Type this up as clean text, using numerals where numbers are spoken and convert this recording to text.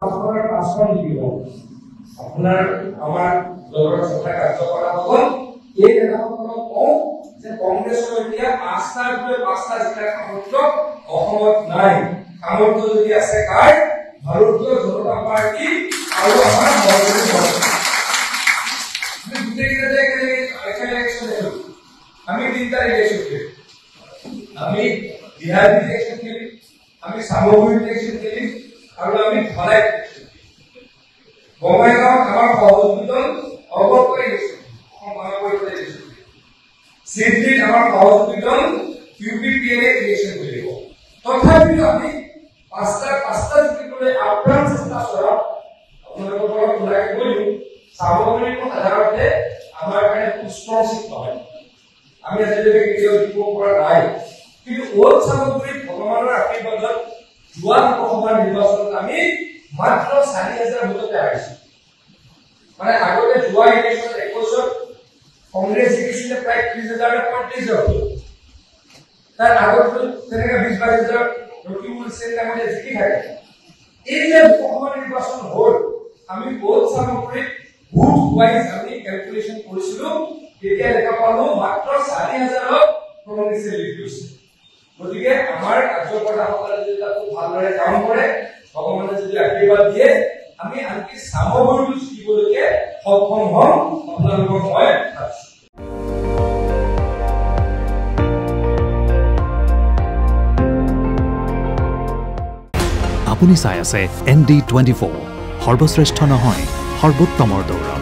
আপনাৰ আসন কি হবে আপনাৰ আমাৰ দলেৰ সাথে কাজ কৰা হবে এই কথাগুলো কম যে কংগ্ৰেসেৰ এতিয়া পাঁচটাৰ ভিতৰত পাঁচটা জিলা সামৰ্থ্য অসমত নাই সামৰ্থ্য যদি আছে কাৰ ভাৰতীয় জনতা পাৰ্টি আৰু আমাৰ আমি তিনটা ইলেকশন খেলি আমি বিহাৰ ইলেকশন খেলি আমি সামগ্ৰিক ইলেকশন খেলি আৰু আমি ধলাই বঙাইগাঁও আমাৰ সহযোগিতা অৱকৰি গৈছে সিদ্ধিত আমাৰ সহযোগিতা ইউপিপিএ ইলেকশন কৰিব তথাপিও আমি পাঁচটা জিকিবলৈ আপ্ৰাণ চেষ্টা কৰা আপোনালোকৰ পৰা ওলাই গ'লো সামগ্ৰিক সাধাৰণতে আমাৰ কাৰণে সুস্পষ্ট নহয় আমি আজিলৈকে কেতিয়াও দিব পৰা নাই কিন্তু ওল সামগ্ৰিক ভগৱানৰ আশীৰ্বাদত যোৱা লোকসভা নিৰ্বাচনত আমি মাত্ৰ ৪০০০০ ভোটতে হাৰিছো মানে আগতে যোৱা ইলেকশ্যন ২১ত কংগ্ৰেছ জিকিছিলে প্ৰায় ৩০০০০ তাৰ আগত তেনেকৈ ২০-২২,০০০ ৰকিবুল সেন নামে জিকি থাকে এই যে লোকসভা নিৰ্বাচন হ'ল আমি ওল সামগ্ৰিক ভোট ওয়াইজ আমি ক্যালকুলেশন কৰিছিলো তেতিয়া দেখা পালো মাত্ৰ ৪০০০০ত কংগ্ৰেছে লিড কৰিছে গতিকে আমাৰ কাৰ্যকৰ্তাসকলে যদি তাত ভালদৰে কাম কৰে ভগৱানে যদি আশীৰ্বাদ দিয়ে আমি আনকি সামগ্ৰিক জিকিবলৈকে সক্ষম হ'ম আপোনালোকক মই আপুনি চাই আছে ND24 সৰ্বশ্ৰেষ্ঠ নহয় সৰ্বোত্তমৰ দৌৰ